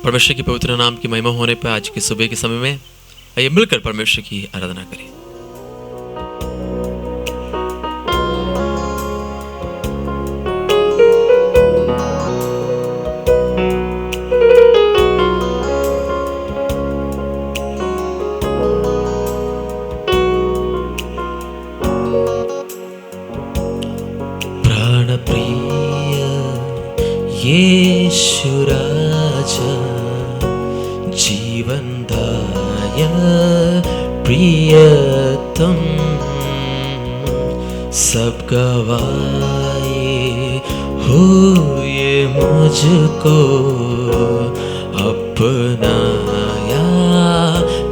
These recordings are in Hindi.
परमेश्वर की पवित्र नाम की महिमा होने पर आज की सुबह के समय में आइए मिलकर परमेश्वर की आराधना करें। प्राणप्रिय यीशु राजा, जीवनदाय प्रियतम, सब गवाए हुए मुझको अपनाया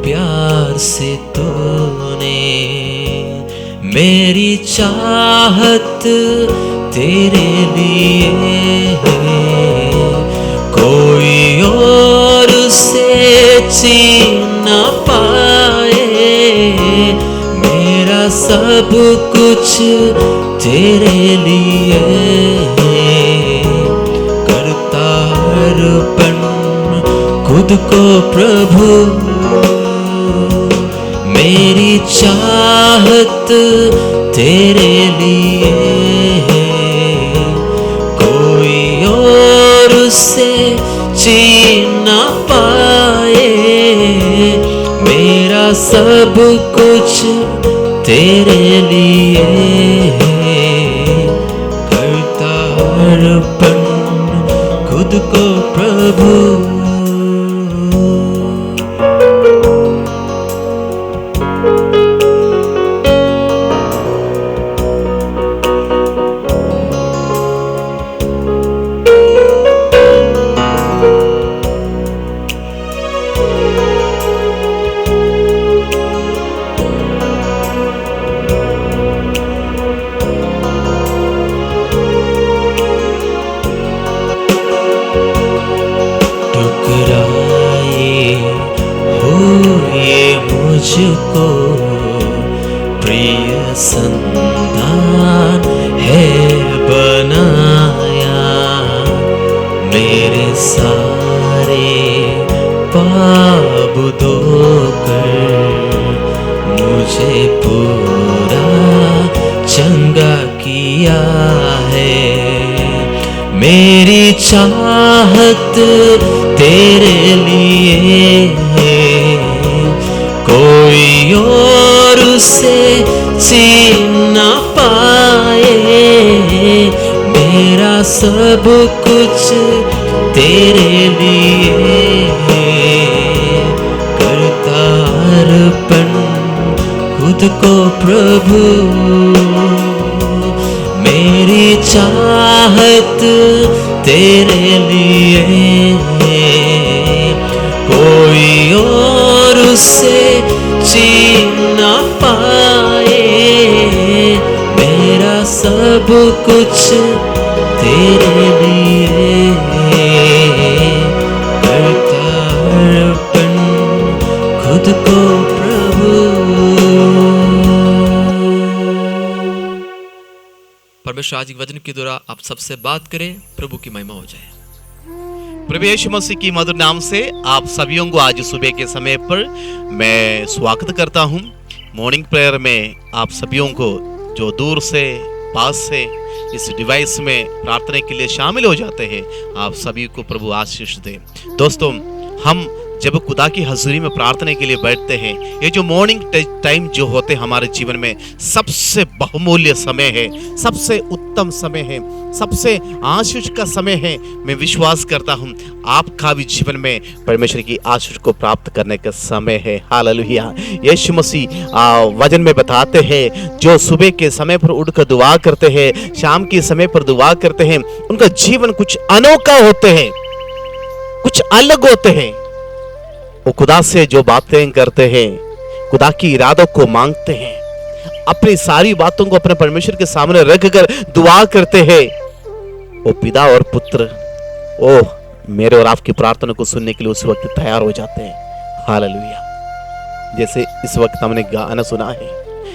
प्यार से तूने। मेरी चाहत तेरे लिए है, कोई और से छीन न पाए। मेरा सब कुछ तेरे लिए है, करता अर्पण खुद को प्रभु। मेरी चाहत तेरे लिए है, कोई और से छीन न पाए। मेरा सब कुछ तेरे लिए है, करता अर्पण खुद को प्रभु। मुझको प्रिय संतान है बनाया। मेरे सारे पाप धोकर मुझे पूरा चंगा किया है। मेरी चाहत तेरे लिए है, कोई और उसे छीन न पाए। मेरा सब कुछ तेरे लिए है, करता अर्पण खुद को प्रभु। मेरी चाहत तेरे लिए है, कोई और उसे छीन न पाए। मेरा सब कुछ तेरे लिए है, करता अर्पण खुद को प्रभु। परमेश्वर आज के वचन के द्वारा आप सबसे बात करें, प्रभु की महिमा हो जाए। प्रभु यीशु मसीह की मधुर नाम से आप सभी को आज सुबह के समय पर मैं स्वागत करता हूं। मॉर्निंग प्रेयर में आप सभी को जो दूर से पास से इस डिवाइस में प्रार्थना के लिए शामिल हो जाते हैं, आप सभी को प्रभु आशीष दे। दोस्तों, हम जब खुदा की हजूरी में प्रार्थना के लिए बैठते हैं, ये जो मॉर्निंग टाइम जो होते हैं हमारे जीवन में सबसे बहुमूल्य समय है, सबसे उत्तम समय है, सबसे आशीष का समय है। मैं विश्वास करता हूं आपका भी जीवन में परमेश्वर की आशीष को प्राप्त करने का समय है। हालेलुया। यीशु मसीह वचन में बताते हैं, जो सुबह के समय पर उठकर दुआ करते हैं, शाम के समय पर दुआ करते हैं, उनका जीवन कुछ अनोखा होते हैं, कुछ अलग होते हैं। वो खुदा से जो बातें करते हैं, खुदा की इरादों को मांगते हैं, अपनी सारी बातों को अपने परमेश्वर के सामने रखकर दुआ करते हैं, वो पिता और पुत्र मेरे और आपकी प्रार्थना को सुनने के लिए उस वक्त तैयार हो जाते हैं। हालेलुया। जैसे इस वक्त हमने गाना सुना है,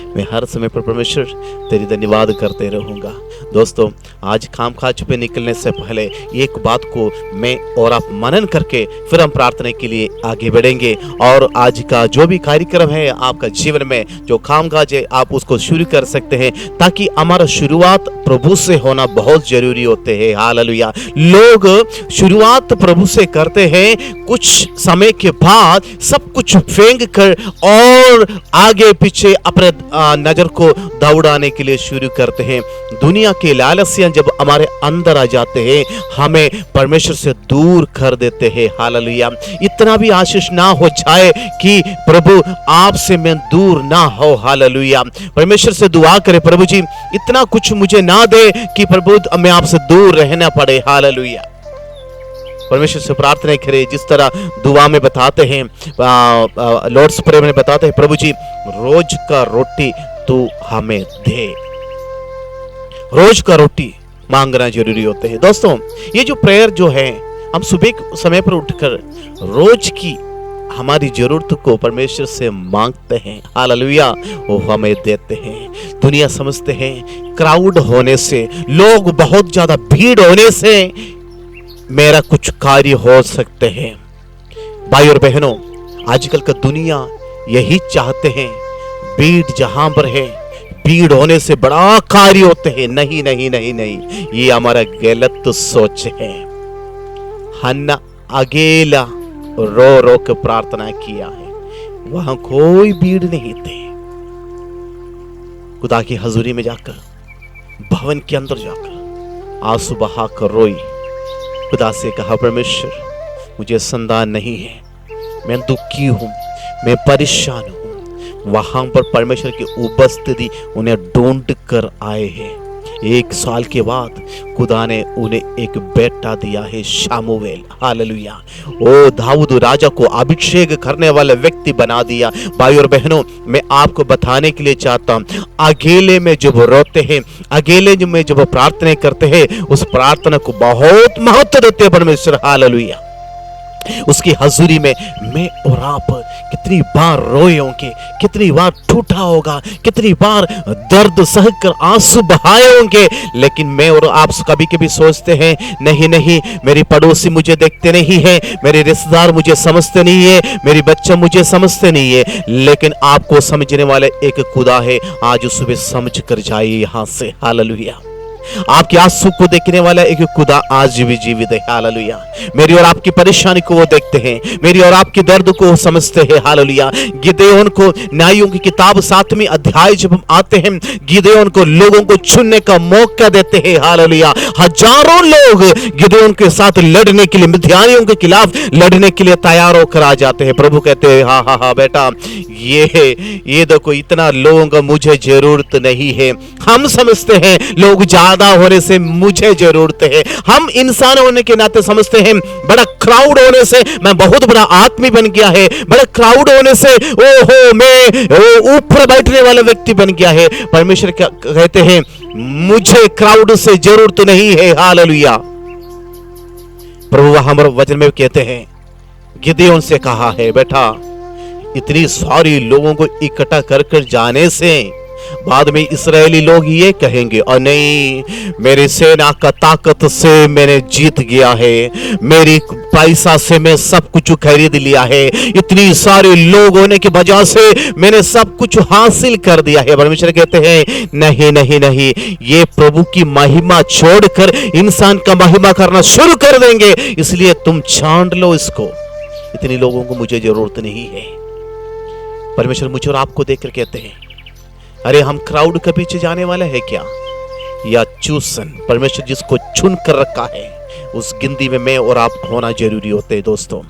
मैं हर समय पर परमेश्वर तेरी धन्यवाद करते रहूँगा। दोस्तों, आज काम काज पे निकलने से पहले एक बात को मैं और आप मनन करके फिर हम प्रार्थना के लिए आगे बढ़ेंगे। और आज का जो भी कार्यक्रम है आपका जीवन में जो काम काज है आप उसको शुरू कर सकते हैं, ताकि हमारा शुरुआत प्रभु से होना बहुत जरूरी होते हैं। हालेलुया। लोग शुरुआत प्रभु से करते हैं, कुछ समय के बाद सब कुछ फेंक कर और आगे पीछे अपने नजर को दौड़ाने के लिए शुरू करते हैं। दुनिया के लालसियां जब हमारे अंदर आ जाते हैं हमें परमेश्वर से दूर कर देते हैं। हालेलुया। इतना भी आशीष ना हो जाए कि प्रभु आपसे मैं दूर ना हो। हालेलुया। परमेश्वर से दुआ करें, प्रभु जी इतना कुछ मुझे ना दे कि प्रभु मैं आपसे दूर रहना पड़े। हालेलुया। परमेश्वर से प्रार्थना करें जिस तरह दुआ में बताते हैं, लॉर्ड्स प्रेयर में बताते हैं, प्रभु जी रोज का रोटी तू हमें दे। रोज का रोटी मांगना जरूरी होते हैं। दोस्तों, ये जो प्रेयर जो है हम सुबह समय पर उठकर रोज की हमारी जरूरत को परमेश्वर से मांगते हैं। हालेलुया। वो हमें देते हैं। दुनिया समझते हैं क्राउड होने से, लोग बहुत ज्यादा भीड़ होने से मेरा कुछ कार्य हो सकते हैं। भाई और बहनों, आजकल का दुनिया यही चाहते हैं, भीड़ जहां पर है भीड़ होने से बड़ा कार्य होते हैं। नहीं नहीं नहीं नहीं, ये हमारा गलत सोच है। हन्ना अकेला रो रो के प्रार्थना किया है, वहां कोई भीड़ नहीं थे। खुदा की हजूरी में जाकर, भवन के अंदर जाकर आंसू बहा कर रोई, खुदा से कहा परमेश्वर मुझे संतान नहीं है, मैं दुखी हूं, मैं परेशान हूं। वहां पर परमेश्वर की उपस्थिति उन्हें ढूंढ कर आए हैं। 1 साल के बाद खुदा ने उन्हें एक बेटा दिया है, शामुएल। हालेलुया। ओ दाऊद राजा को अभिषेक करने वाला व्यक्ति बना दिया। भाई और बहनों, मैं आपको बताने के लिए चाहता हूं, अकेले में जब रोते हैं, अकेले में जब प्रार्थना करते हैं, उस प्रार्थना को बहुत महत्व देते हैं परमेश्वर। हालेलुया। उसकी हजूरी में मैं और आप कितनी बार रोए होंगे, कितनी बार टूटा होगा, कितनी बार दर्द सहकर आंसू बहाए होंगे, लेकिन मैं और आप कभी कभी सोचते हैं नहीं नहीं, मेरी पड़ोसी मुझे देखते नहीं है, मेरे रिश्तेदार मुझे समझते नहीं है, मेरी बच्चा मुझे समझते नहीं है। लेकिन आपको समझने वाले एक खुदा है। आज सुबह समझ कर जाइए यहां से। हालेलुया। आपके आंसू को देखने वाला एक खुदा आज भी जीवित है। हालेलुया। मेरी और आपकी परेशानी को वो देखते हैं, मेरी और आपके दर्द को वो समझते हैं। हालेलुया। गिदोन को न्यायों की किताब 7वें अध्याय जब हम आते हैं, गिदोन को लोगों को चुनने का मौका देते हैं। हालेलुया। हजारों लोग गिदोन के साथ लड़ने के लिए, मिद्यानियों के खिलाफ लड़ने के लिए तैयार होकर आ जाते हैं। प्रभु कहते हैं हाँ हाँ हाँ बेटा, ये देखो इतना लोगों का मुझे जरूरत नहीं है। हम समझते हैं लोग ज्यादा होने से मुझे जरूरत है। हम इंसान होने के नाते समझते हैं बड़ा क्राउड होने से मैं बहुत बड़ा आदमी बन गया है, बड़ा क्राउड होने से ओहो मैं ऊपर बैठने वाला व्यक्ति बन गया है। परमेश्वर क्या कहते हैं, मुझे क्राउड से जरूरत नहीं है। हालेलुया। प्रभु हमारे वचन में कहते हैं, गिदोन से कहा है बेटा इतनी सारी लोगों को इकट्ठा कर जाने से बाद में इस्राएली लोग ये कहेंगे और नहीं, मेरी सेना का ताकत से मैंने जीत गया है, मेरी पैसा से मैं सब कुछ खरीद लिया है, इतनी सारे लोग होने की वजह से मैंने सब कुछ हासिल कर दिया है। परमेश्वर कहते हैं नहीं नहीं नहीं, ये प्रभु की महिमा छोड़कर इंसान का महिमा करना शुरू कर देंगे, इसलिए तुम छांट लो इसको, इतनी लोगों को मुझे जरूरत नहीं है। परमेश्वर मुझे और आपको देखकर कहते हैं अरे हम क्राउड के पीछे जाने वाले हैं क्या, या चूसन परमेश्वर जिसको चुन कर रखा है उस गिनती में मैं और आप होना जरूरी होते हैं। दोस्तों,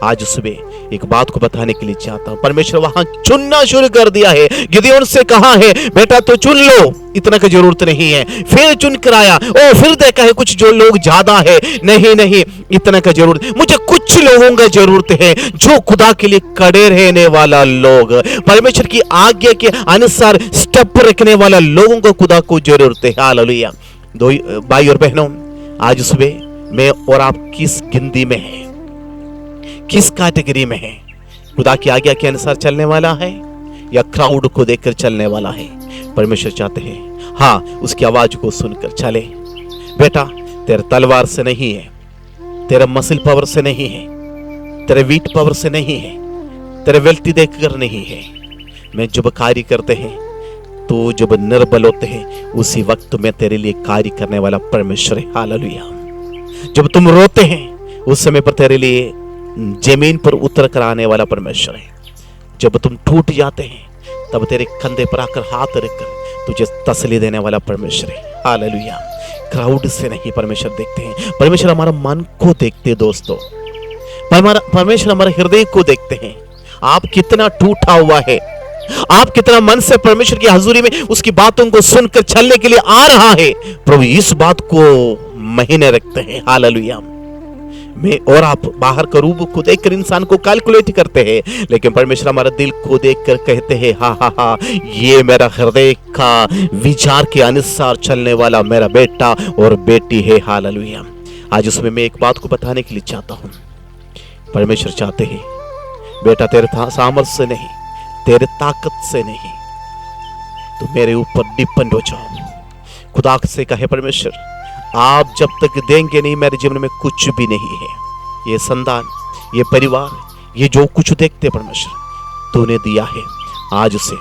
आज सुबह एक बात को बताने के लिए चाहता हूं, परमेश्वर वहां चुनना शुरू कर दिया है। गिदोन से कहा है बेटा तो चुन लो, इतना की जरूरत नहीं है। फिर चुन कर आया, ओ फिर देखा है कुछ जो लोग ज्यादा है, नहीं नहीं इतना का जरूरत, मुझे कुछ लोगों का जरूरत है जो खुदा के लिए खड़े रहने वाला लोग, परमेश्वर की आज्ञा के अनुसार स्टेप रखने वाला लोगों को खुदा को जरूरत है। हालेलुया। भाई और बहनों, आज सुबह मैं और आप किस गिनती में है, किस कैटेगरी में है, खुदा की आज्ञा के अनुसार चलने वाला है या क्राउड को देखकर चलने वाला है। परमेश्वर चाहते हैं हाँ उसकी आवाज को सुनकर चले। बेटा तेरे तलवार से नहीं है, तेरा मसल पावर से नहीं है, तेरे वीट पावर से नहीं है, तेरे वेल्थी देखकर नहीं है। मैं जब कार्य करते हैं तो जब निर्बल होते हैं उसी वक्त में तेरे लिए कार्य करने वाला परमेश्वर है। हालेलुया। जब तुम रोते हैं उस समय पर तेरे लिए जमीन पर उतर कर आने वाला परमेश्वर है। जब तुम टूट जाते हैं तब तेरे कंधे पर आकर हाथ रखकर तुझे तसल्ली देने वाला परमेश्वर है। हालेलुया। क्राउड से नहीं परमेश्वर देखते हैं, परमेश्वर हमारा मन को देखते हैं दोस्तों। परमेश्वर हमारे हृदय को देखते हैं। आप कितना टूटा हुआ है, आप कितना मन से परमेश्वर की हजूरी में उसकी बातों को सुनकर चलने के लिए आ रहा है। प्रभु इस बात को महीने रखते हैं। हालेलुया। मैं और आप बाहर का रूप को देखकर इंसान को कैलकुलेट करते हैं, लेकिन परमेश्वर हमारा दिल को देखकर कहते हैं हा हा हा ये मेरा हृदय का विचार के अनुसार चलने वाला मेरा बेटा और बेटी है। हालेलुया। आज उसमें मैं एक बात को बताने के लिए चाहता हूं। परमेश्वर चाहते हैं बेटा तेरे सामर्थ्य से नहीं, तेरे ताकत से नहीं, तो मेरे ऊपर डिपेंड हो जाओ। खुदा से कहे परमेश्वर आप जब तक देंगे नहीं मेरे जीवन में कुछ भी नहीं है। ये संतान, ये परिवार, ये जो कुछ देखते परमेश्वर तूने दिया है, आज से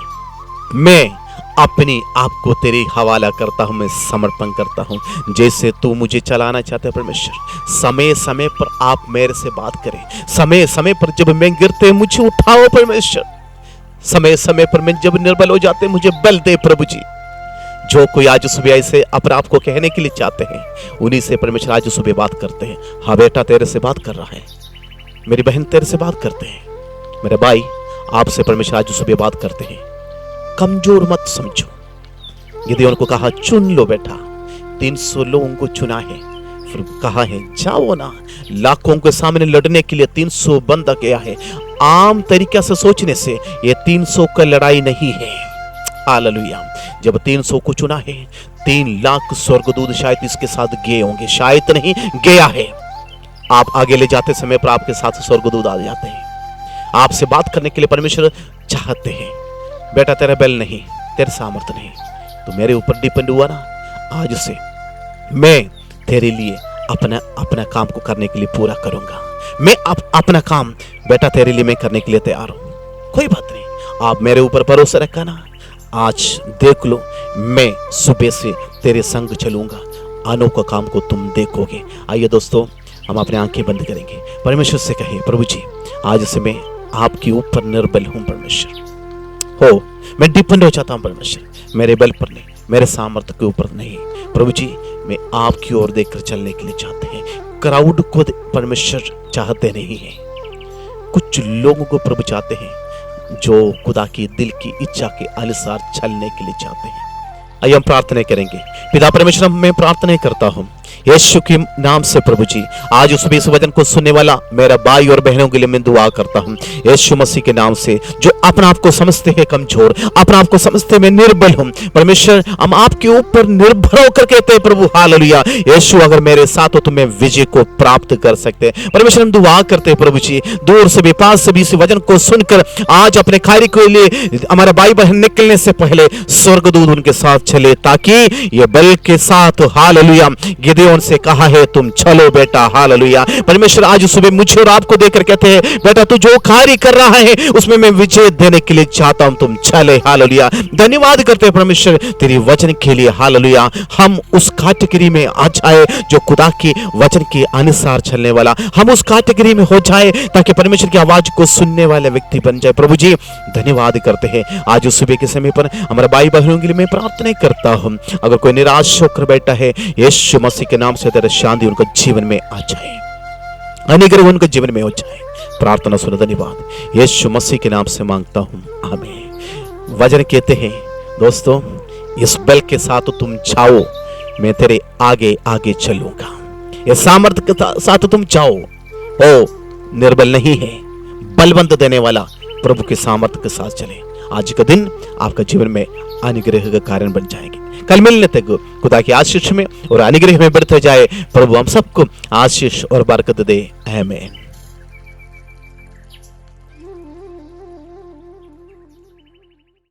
मैं अपनी आप को तेरे हवाला करता हूं, मैं समर्पण करता हूं। जैसे तू मुझे चलाना चाहते हैं परमेश्वर, समय समय पर आप मेरे से बात करें। समय समय पर जब मैं गिरते मुझे उठाओ परमेश्वर। समय समय पर मैं जब निर्बल हो जाते मुझे बल दे प्रभु जी। जो कोई आज सुबह ऐसे अपने आप को कहने के लिए चाहते हैं उन्हीं से परमेश्वर आज सुबह बात करते हैं। हाँ बेटा तेरे से बात कर रहा है, मेरी बहन तेरे से बात करते हैं, मेरे भाई आपसे परमेश्वर आज सुबह बात करते हैं। कमजोर मत समझो। गिदोन को कहा चुन लो बेटा, 300 लोगों को चुना है, फिर कहा है जाओ ना, लाखों के सामने लड़ने के लिए 300 बंदा गया है। आम तरीका से सोचने से ये 300 का लड़ाई नहीं है। हालेलुया। जब 300 को चुना है 3 लाख स्वर्गदूत शायद इसके साथ गए होंगे, शायद नहीं गया है। आप आगे ले जाते समय पर आपके साथ स्वर्गदूत आ जाते हैं। आपसे बात करने के लिए परमेश्वर चाहते हैं बेटा तेरा बल नहीं, तेरे सामर्थ्य नहीं, तो मेरे ऊपर डिपेंड हुआ ना, आज से मैं तेरे लिए अपना काम को करने के लिए पूरा करूंगा। मैं अपना काम बेटा तेरे लिए मैं करने के लिए तैयार हूं। कोई बात नहीं, आप मेरे ऊपर भरोसा रखा ना। आज देख लो मैं सुबह से तेरे संग चलूंगा, अनोखा काम को तुम देखोगे। आइए दोस्तों हम अपनी आंखें बंद करेंगे, परमेश्वर से कहें प्रभु जी आज से मैं आपके ऊपर निर्बल हूं परमेश्वर। हो मैं डिपेंड हो जाता हूं परमेश्वर, मेरे बल पर नहीं, मेरे सामर्थ्य के ऊपर नहीं। प्रभु जी मैं आपकी ओर देखकर चलने के लिए चाहते हैं। क्राउड को परमेश्वर चाहते नहीं है, कुछ लोगों को प्रभु चाहते हैं जो खुदा की दिल की इच्छा के अनुसार चलने के लिए चाहते हैं। आइए हम प्रार्थना करेंगे। पिता परमेश्वर मैं प्रार्थना करता हूं यीशु के नाम से प्रभु जी, आज उस इस वचन को सुनने वाला मेरा भाई और बहनों के लिए मैं दुआ करता हूं यीशु मसीह के नाम से। जो अपने आप को समझते हैं कमजोर, अपने आप को समझते हैं मैं निर्बल हूं, परमेश्वर हम आपके ऊपर निर्भर होकर कहते हैं प्रभु हालेलुया यीशु अगर मेरे साथ हो तो मैं विजय को प्राप्त कर सकते हैं। परमेश्वर हम दुआ करते हैं प्रभु जी, दूर से भी पास से भी इस वचन को सुनकर आज अपने कार्य के लिए हमारा भाई बहन निकलने से पहले स्वर्गदूत उनके साथ चले, ताकि ये बल के साथ हालेलुया गिदोन से कहा है तुम चलो बेटा। हालेलुया। परमेश्वर आज सुबह मुझे और आपको देखकर कहते हैं बेटा तू जो कार्य कर रहा है उसमें मैं विजय देने के लिए चाहता हूं, तुम चले। हालेलुया। धन्यवाद करते हैं परमेश्वर तेरी वचन के लिए। हालेलुया। हम उस कैटेगरी में आ जाए जो खुदा की वचन के अनुसार चलने वाला, हम उस कैटेगरी में हो जाए ताकि परमेश्वर की आवाज को सुनने वाले व्यक्ति बन जाए। प्रभु जी धन्यवाद करते हैं आज सुबह के समय पर हमारे भाई बहनों के लिए मैं प्रार्थना करता हूं। अगर कोई निराश होकर बैठा है यीशु मसीह के नाम से तेरा शांति उनके जीवन में आ जाए, अनुग्रह उनके जीवन में हो जाए। प्रार्थना सुनो, धन्यवाद यीशु मसीह के नाम से मांगता हूं, आमीन। वचन कहते हैं दोस्तों इस बल के साथ तुम जाओ, मैं तेरे आगे आगे चलूंगा। ये सामर्थ्य के साथ तुम जाओ, ओ निर्बल नहीं है, बलवंत देने वाला प्रभु के सामर्थ्य के साथ चले। आज का दिन आपका जीवन में अनुग्रह का कारण बन जाएंगे। कल मिलने तक खुदा की आशीष में और अनुग्रह में बढ़ते जाए। प्रभु हम सबको आशीष और बरकत दे, आमीन।